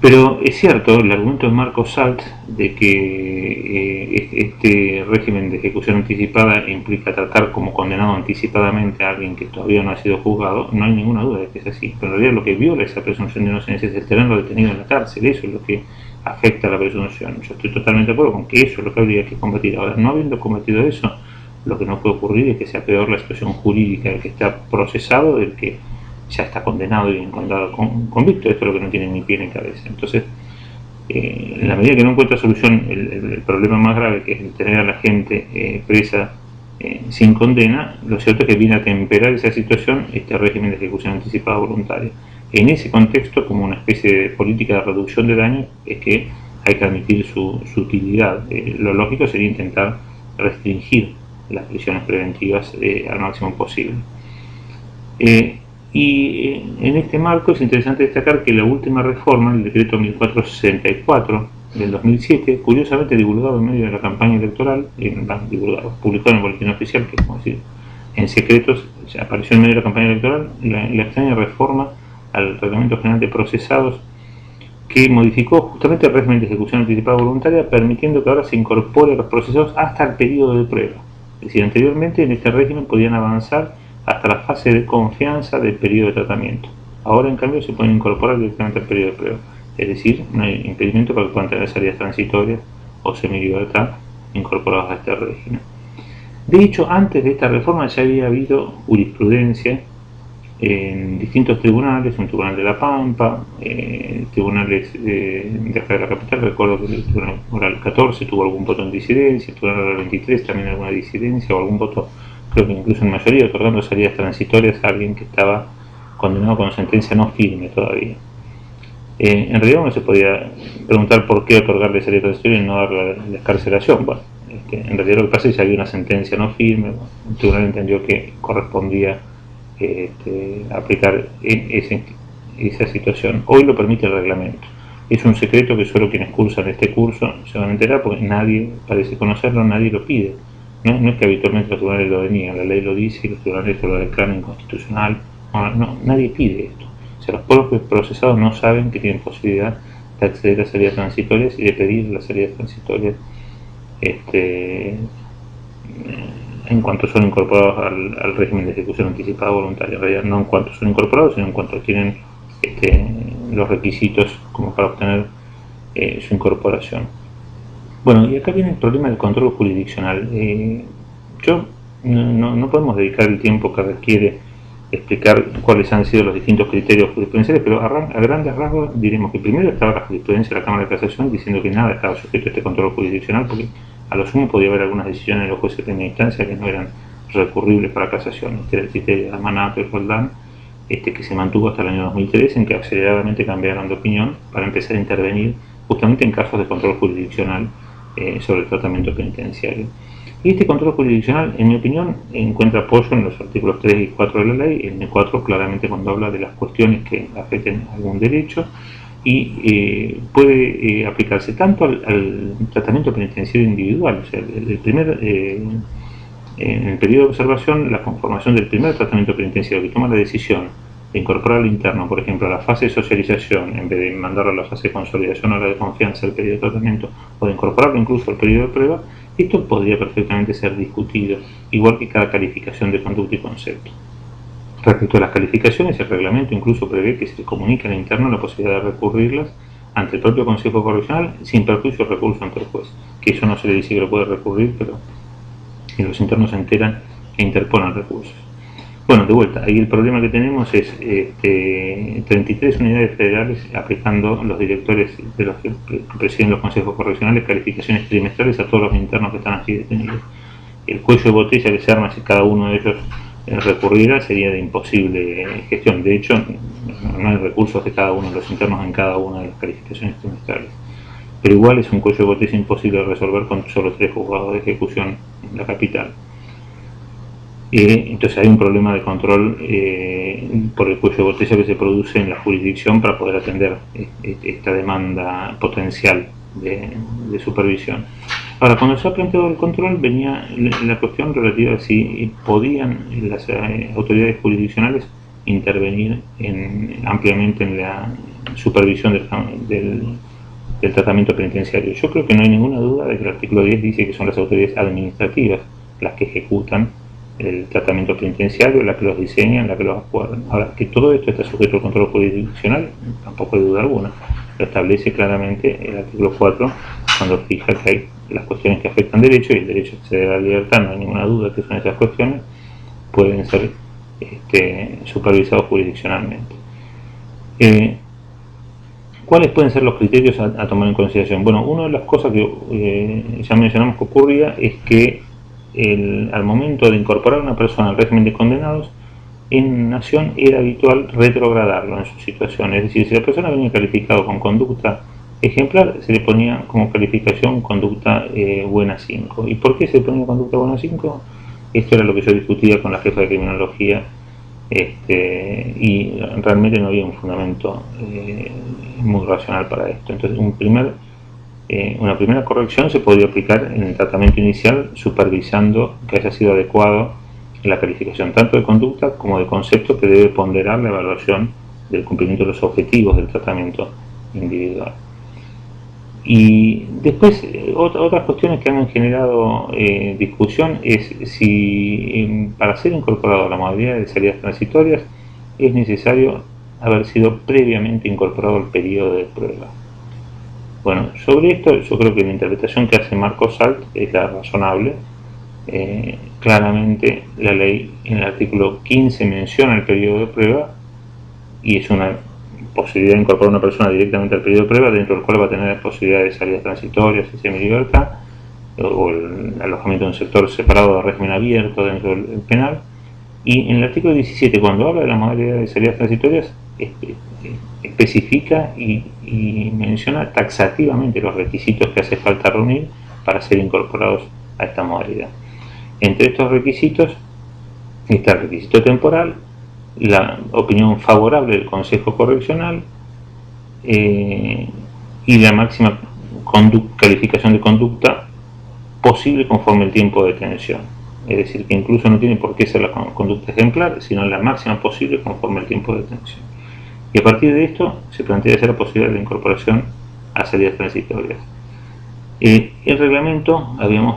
Pero es cierto el argumento de Marcos Salt de que este régimen de ejecución anticipada implica tratar como condenado anticipadamente a alguien que todavía no ha sido juzgado. No hay ninguna duda de que es así, pero en realidad lo que viola esa presunción de inocencia es el tenerlo detenido en la cárcel. Eso es lo que afecta a la presunción. Yo estoy totalmente de acuerdo con que eso es lo que habría que combatir. Ahora, no habiendo combatido eso, lo que no puede ocurrir es que sea peor la situación jurídica del que está procesado del que ya está condenado y encontrado convicto. Esto es lo que no tiene ni pie ni cabeza. Entonces, en la medida que no encuentra solución el problema más grave, que es el tener a la gente presa sin condena, lo cierto es que viene a temperar esa situación este régimen de ejecución anticipada voluntaria. En ese contexto, como una especie de política de reducción de daño, es que hay que admitir su utilidad. Lo lógico sería intentar restringir las prisiones preventivas al máximo posible. Y en este marco es interesante destacar que la última reforma, el decreto 1464 del 2007, curiosamente divulgado en medio de la campaña electoral, publicado en el boletín oficial, que es como decir, en secretos, apareció en medio de la campaña electoral, la extraña reforma al Reglamento General de Procesados, que modificó justamente el régimen de ejecución anticipada voluntaria, permitiendo que ahora se incorpore a los procesados hasta el periodo de prueba. Es decir, anteriormente en este régimen podían avanzar hasta la fase de confianza del periodo de tratamiento. Ahora, en cambio, se pueden incorporar directamente al periodo de prueba. Es decir, no hay impedimento para que puedan tener salidas transitorias o semilibertad incorporadas a este régimen. De hecho, antes de esta reforma ya había habido jurisprudencia en distintos tribunales, un tribunal de La Pampa, tribunales de acá de la capital. Recuerdo que el tribunal oral 14 tuvo algún voto en disidencia, el tribunal oral 23 también alguna disidencia o algún voto, creo que incluso en mayoría, otorgando salidas transitorias a alguien que estaba condenado con sentencia no firme todavía. En realidad uno se podía preguntar por qué otorgarle salida transitoria y no darle la excarcelación. Bueno, en realidad lo que pasa es que había una sentencia no firme. Bueno, el tribunal entendió que correspondía aplicar ese esa situación. Hoy lo permite el reglamento. Es un secreto que solo quienes cursan este curso se van a enterar, porque nadie parece conocerlo, nadie lo pide. No es que habitualmente los tribunales lo deniegan, la ley lo dice y los tribunales lo declaran inconstitucional. No, nadie pide esto. O sea, los propios procesados no saben que tienen posibilidad de acceder a salidas transitorias y de pedir las salidas transitorias en cuanto son incorporados al régimen de ejecución anticipada voluntaria. En realidad, no en cuanto son incorporados, sino en cuanto tienen los requisitos como para obtener su incorporación. Bueno, y acá viene el problema del control jurisdiccional. No podemos dedicar el tiempo que requiere explicar cuáles han sido los distintos criterios jurisprudenciales, pero a grandes rasgos diremos que primero estaba la jurisprudencia de la Cámara de Casación diciendo que nada estaba sujeto a este control jurisdiccional, porque a lo sumo podía haber algunas decisiones de los jueces de primera instancia que no eran recurribles para casación. Este era el criterio de Amanato y Roldán, que se mantuvo hasta el año 2003, en que aceleradamente cambiaron de opinión para empezar a intervenir justamente en casos de control jurisdiccional sobre el tratamiento penitenciario. Y este control jurisdiccional, en mi opinión, encuentra apoyo en los artículos 3 y 4 de la ley. En el 4 claramente cuando habla de las cuestiones que afecten algún derecho, y puede aplicarse tanto al tratamiento penitenciario individual. O sea, en el periodo de observación, la conformación del primer tratamiento penitenciario que toma la decisión de incorporar al interno, por ejemplo, a la fase de socialización, en vez de mandarlo a la fase de consolidación o la de confianza del periodo de tratamiento, o de incorporarlo incluso al periodo de prueba, esto podría perfectamente ser discutido, igual que cada calificación de conducta y concepto. Respecto a las calificaciones, el reglamento incluso prevé que se comunique al interno la posibilidad de recurrirlas ante el propio Consejo Correccional sin perjuicio del recurso ante el juez. Que eso no se le dice que lo puede recurrir, pero los internos se enteran e interponen recursos. Bueno, de vuelta, ahí el problema que tenemos es 33 unidades federales aplicando los directores de los que presiden los consejos correccionales calificaciones trimestrales a todos los internos que están así detenidos. El cuello de botella que se arma si cada uno de ellos recurriera sería de imposible gestión. De hecho, no hay recursos de cada uno de los internos en cada una de las calificaciones trimestrales. Pero igual es un cuello de botella imposible de resolver con solo 3 juzgados de ejecución en la capital. Entonces hay un problema de control por el cuello de botella que se produce en la jurisdicción para poder atender esta demanda potencial de supervisión. Ahora, cuando se ha planteado el control, venía la cuestión relativa a si podían las autoridades jurisdiccionales intervenir ampliamente en la supervisión del tratamiento penitenciario. Yo creo que no hay ninguna duda de que el artículo 10 dice que son las autoridades administrativas las que ejecutan el tratamiento penitenciario, las que los diseñan, las que los acuerdan. Ahora, que todo esto está sujeto al control jurisdiccional, tampoco hay duda alguna. Lo establece claramente el artículo 4 cuando fija que hay las cuestiones que afectan derecho, y el derecho a acceder a la libertad, no hay ninguna duda que son esas cuestiones, pueden ser supervisados jurisdiccionalmente. ¿Cuáles pueden ser los criterios a tomar en consideración? Bueno, una de las cosas que ya mencionamos que ocurría es que al momento de incorporar a una persona al régimen de condenados, en Nación era habitual retrogradarlo en su situación. Es decir, si la persona venía calificado con conducta ejemplar, se le ponía como calificación conducta buena 5. ¿Y por qué se ponía conducta buena 5? Esto era lo que yo discutía con la jefa de criminología, y realmente no había un fundamento muy racional para esto. Entonces, una primera corrección se podría aplicar en el tratamiento inicial, supervisando que haya sido adecuado la calificación tanto de conducta como de concepto, que debe ponderar la evaluación del cumplimiento de los objetivos del tratamiento individual. Y después, otras cuestiones que han generado discusión es si para ser incorporado a la modalidad de salidas transitorias es necesario haber sido previamente incorporado al periodo de prueba. Bueno, sobre esto yo creo que la interpretación que hace Marcos Salt es la razonable. Claramente la ley en el artículo 15 menciona el periodo de prueba y es una posibilidad de incorporar a una persona directamente al periodo de prueba, dentro del cual va a tener posibilidades de salidas transitorias y semilibertad, o el alojamiento en un sector separado de régimen abierto dentro del penal. Y en el artículo 17, cuando habla de la modalidad de salidas transitorias, especifica y menciona taxativamente los requisitos que hace falta reunir para ser incorporados a esta modalidad. Entre estos requisitos está el requisito temporal, la opinión favorable del Consejo Correccional y la máxima calificación de conducta posible conforme el tiempo de detención. Es decir, que incluso no tiene por qué ser la conducta ejemplar, sino la máxima posible conforme el tiempo de detención. Y a partir de esto se plantea hacer la posibilidad de incorporación a salidas transitorias. El reglamento, habíamos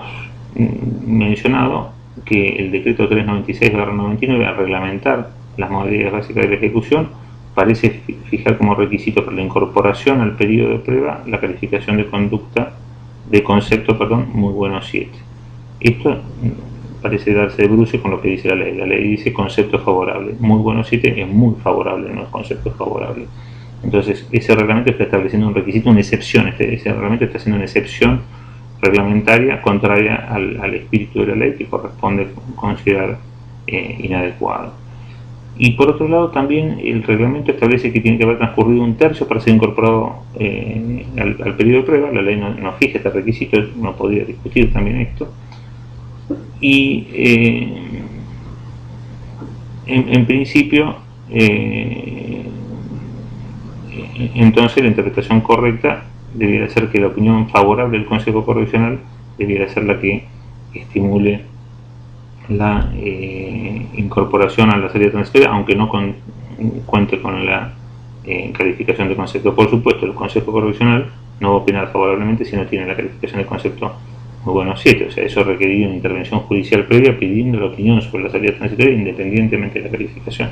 mencionado que el decreto 396/99 al reglamentar las modalidades básicas de la ejecución parece fijar como requisito para la incorporación al periodo de prueba la calificación de conducta de concepto, muy bueno 7. Esto parece darse de bruces con lo que dice la ley. La ley dice concepto favorable. Muy bueno 7 es muy favorable, no es concepto favorable. Entonces, ese reglamento está estableciendo un requisito, una excepción. Ese reglamento está haciendo una excepción reglamentaria contraria al espíritu de la ley, que corresponde considerar inadecuado. Y por otro lado, también el reglamento establece que tiene que haber transcurrido 1/3 para ser incorporado al periodo de prueba. La ley no fija este requisito, no podría discutir también esto. Y en principio, entonces la interpretación correcta debiera ser que la opinión favorable del Consejo Correccional debiera ser la que estimule la incorporación a la salida transitoria, aunque no cuente con la calificación de concepto. Por supuesto, el Consejo Correccional no va a opinar favorablemente si no tiene la calificación de concepto muy bueno 7, o sea, eso requeriría una intervención judicial previa pidiendo la opinión sobre la salida transitoria independientemente de la calificación.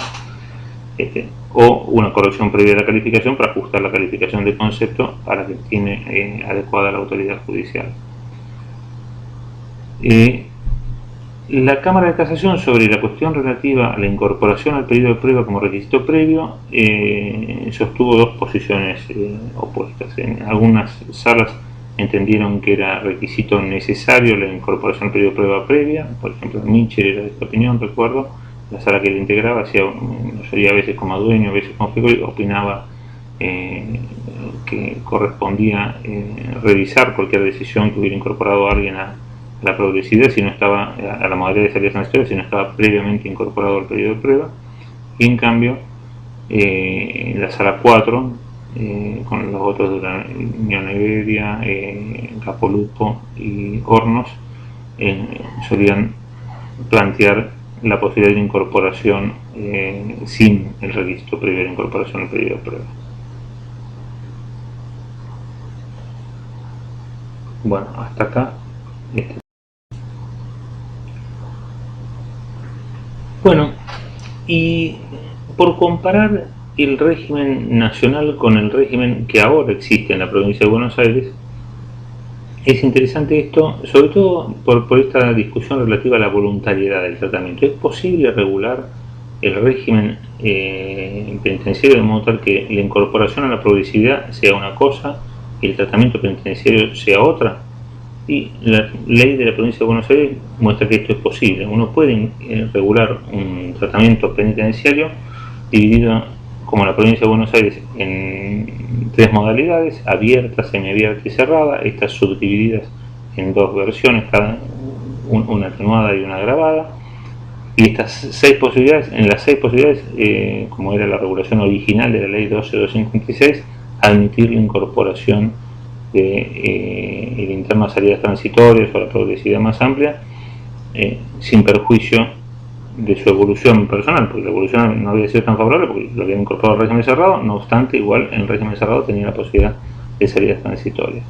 O una corrección previa de la calificación para ajustar la calificación de concepto a la que tiene adecuada la autoridad judicial. La Cámara de Casación, sobre la cuestión relativa a la incorporación al periodo de prueba como requisito previo, sostuvo dos posiciones opuestas. En algunas salas entendieron que era requisito necesario la incorporación al periodo de prueba previa. Por ejemplo, Mitchell era de esta opinión, recuerdo. La sala que lo integraba hacía mayoría a veces como dueño, a veces como fiscal, opinaba que correspondía revisar cualquier decisión que hubiera incorporado a alguien a la progresividad, si no estaba a la modalidad de salida transitoria, si no estaba previamente incorporado al periodo de prueba. Y en cambio, en la sala 4, con los votos de la Unión Iberia, Capolupo y Hornos, solían plantear la posibilidad de incorporación sin el requisito previo de incorporación al periodo de prueba. Bueno, hasta acá. Bueno, y por comparar el régimen nacional con el régimen que ahora existe en la provincia de Buenos Aires, es interesante esto, sobre todo por esta discusión relativa a la voluntariedad del tratamiento. ¿Es posible regular el régimen penitenciario de modo tal que la incorporación a la progresividad sea una cosa y el tratamiento penitenciario sea otra? Y la ley de la provincia de Buenos Aires muestra que esto es posible. Uno puede regular un tratamiento penitenciario dividido, como la provincia de Buenos Aires, en 3 modalidades: abierta, semiabierta y cerrada. Estas subdivididas en 2 versiones, una atenuada y una agravada. Y estas 6 posibilidades, en las 6 posibilidades, como era la regulación original de la ley 12.256, admitir la incorporación de el interno a salidas transitorias o la progresividad más amplia, sin perjuicio de su evolución personal, porque la evolución no había sido tan favorable porque lo habían incorporado al régimen cerrado. No obstante, igual en el régimen cerrado tenía la posibilidad de salidas transitorias.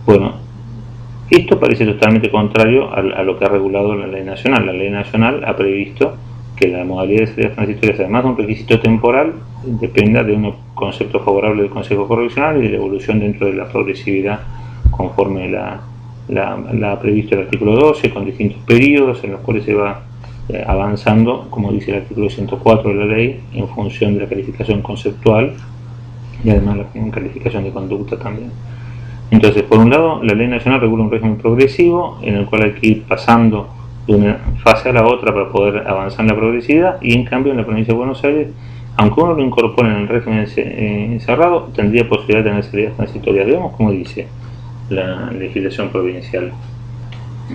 Bueno, esto parece totalmente contrario a lo que ha regulado la ley nacional. La ley nacional ha previsto que la modalidad de salidas transitorias, además de un requisito temporal, dependa de un concepto favorable del Consejo Correccional y de la evolución dentro de la progresividad conforme la ha previsto el artículo 12, con distintos periodos en los cuales se va avanzando, como dice el artículo 104 de la ley, en función de la calificación conceptual y además la calificación de conducta también. Entonces, por un lado, la ley nacional regula un régimen progresivo en el cual hay que ir pasando de una fase a la otra para poder avanzar en la progresividad, y en cambio en la provincia de Buenos Aires, aunque uno lo incorpore en el régimen cerrado, tendría posibilidad de tener salidas transitorias. Veamos cómo dice la legislación provincial.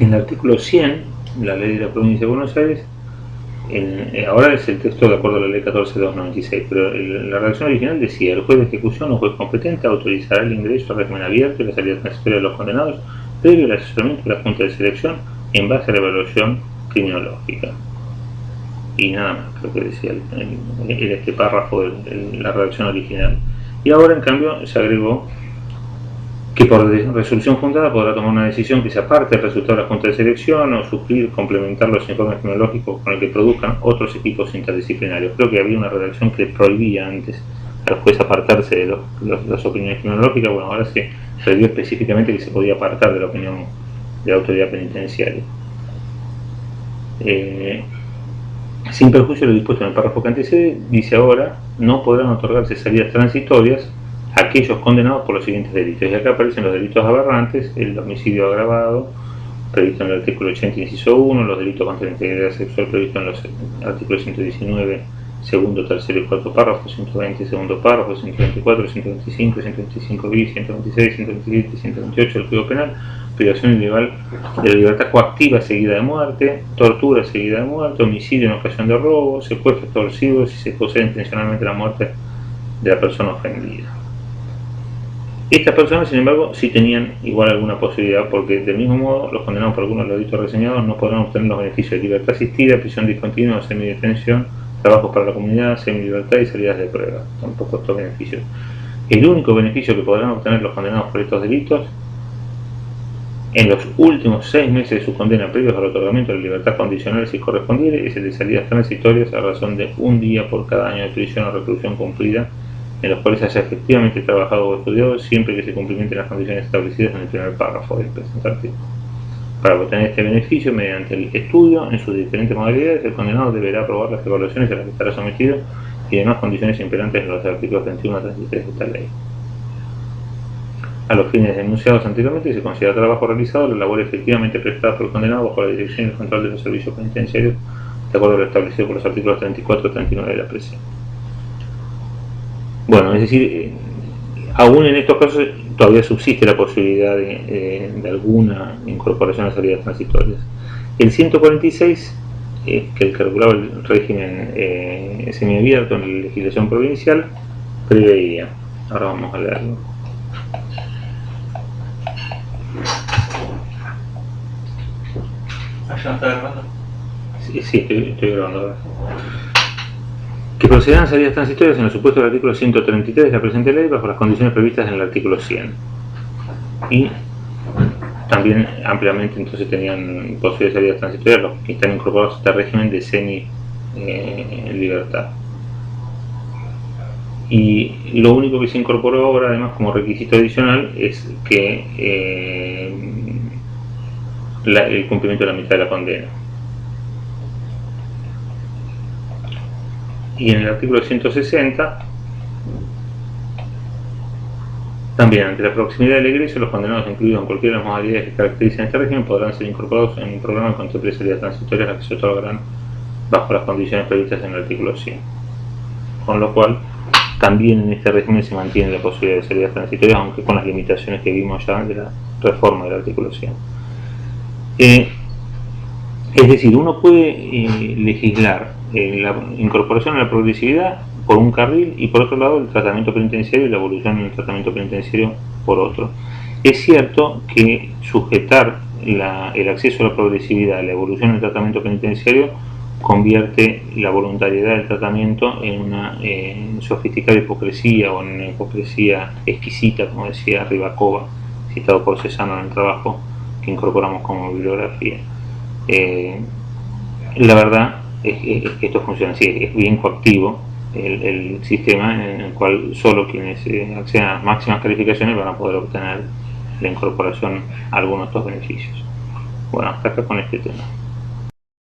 En el artículo 100, la ley de la provincia de Buenos Aires Ahora es el texto de acuerdo a la ley 14.296, pero la redacción original decía: el juez de ejecución o juez competente autorizará el ingreso al régimen abierto y la salida transitoria de los condenados previo al asesoramiento de la Junta de Selección en base a la evaluación criminológica. Y nada más, creo que decía era este párrafo de la redacción original. Y ahora, en cambio, se agregó que por resolución fundada podrá tomar una decisión que se aparte del resultado de la Junta de Selección o suplir, complementar los informes criminológicos con el que produzcan otros equipos interdisciplinarios. Creo que había una redacción que prohibía antes al juez apartarse de las opiniones criminológicas. Bueno, ahora se prohibió específicamente que se podía apartar de la opinión de la autoridad penitenciaria. Sin perjuicio de lo dispuesto en el párrafo que antecede, dice ahora: no podrán otorgarse salidas transitorias a aquellos condenados por los siguientes delitos. Y acá aparecen los delitos aberrantes: el homicidio agravado, previsto en el artículo 80, inciso 1, los delitos contra la integridad sexual previstos en los artículos 119, segundo, tercero y cuarto párrafo, 120, segundo párrafo, 124, 125, 125 bis, 126, 127 y 128 del Código Penal, privación ilegal de la libertad coactiva seguida de muerte, tortura seguida de muerte, homicidio en ocasión de robo, secuestro extorsivo si se posee intencionalmente la muerte de la persona ofendida. Estas personas, sin embargo, sí tenían igual alguna posibilidad, porque del mismo modo los condenados por algunos de los delitos reseñados no podrán obtener los beneficios de libertad asistida, prisión discontinua o semidetención, trabajos para la comunidad, semilibertad y salidas de prueba. Tampoco estos beneficios. El único beneficio que podrán obtener los condenados por estos delitos en los últimos 6 meses de su condena previos al otorgamiento de la libertad condicional si correspondiere es el de salidas transitorias a razón de 1 día por cada año de prisión o reclusión cumplida en los cuales haya efectivamente trabajado o estudiado, siempre que se cumplimenten las condiciones establecidas en el primer párrafo del presente artículo. Para obtener este beneficio, mediante el estudio en sus diferentes modalidades, el condenado deberá aprobar las evaluaciones a las que estará sometido y demás condiciones imperantes en los artículos 31 a 33 de esta ley. A los fines denunciados anteriormente, se considera trabajo realizado la labor efectivamente prestada por el condenado bajo la dirección y el control de los servicios penitenciarios, de acuerdo a lo establecido por los artículos 34 y 39 de la presente. Bueno, es decir, aún en estos casos todavía subsiste la posibilidad de alguna incorporación a salidas transitorias. El 146, que regulaba el régimen semiabierto en la legislación provincial, preveía. Ahora vamos a leerlo. ¿Ya está grabando? Sí, estoy grabando ahora. Que procederán salidas transitorias en los supuestos del artículo 133 de la presente ley bajo las condiciones previstas en el artículo 100. Y también ampliamente entonces tenían posibilidad de salidas transitorias los que están incorporados a este régimen de semi-libertad. Y lo único que se incorporó ahora, además, como requisito adicional, es que el cumplimiento de la mitad de la condena. Y en el artículo 160, también, ante la proximidad del egreso, los condenados incluidos en cualquiera de las modalidades que caracterizan este régimen podrán ser incorporados en un programa que contemple salidas transitorias, las que se otorgarán bajo las condiciones previstas en el artículo 100. Con lo cual, también en este régimen se mantiene la posibilidad de salidas transitorias, aunque con las limitaciones que vimos ya de la reforma del artículo 100. Es decir, uno puede legislar la incorporación a la progresividad por un carril y por otro lado el tratamiento penitenciario y la evolución en el tratamiento penitenciario por otro. Es cierto que sujetar el acceso a la progresividad a la evolución del tratamiento penitenciario convierte la voluntariedad del tratamiento en una sofisticada hipocresía o en una hipocresía exquisita, como decía Ribakova, citado por Cesano en el trabajo que incorporamos como bibliografía. La verdad es que esto funciona así, es bien coactivo el sistema en el cual solo quienes accedan a las máximas calificaciones van a poder obtener la incorporación a algunos de estos beneficios. Bueno, hasta acá con este tema.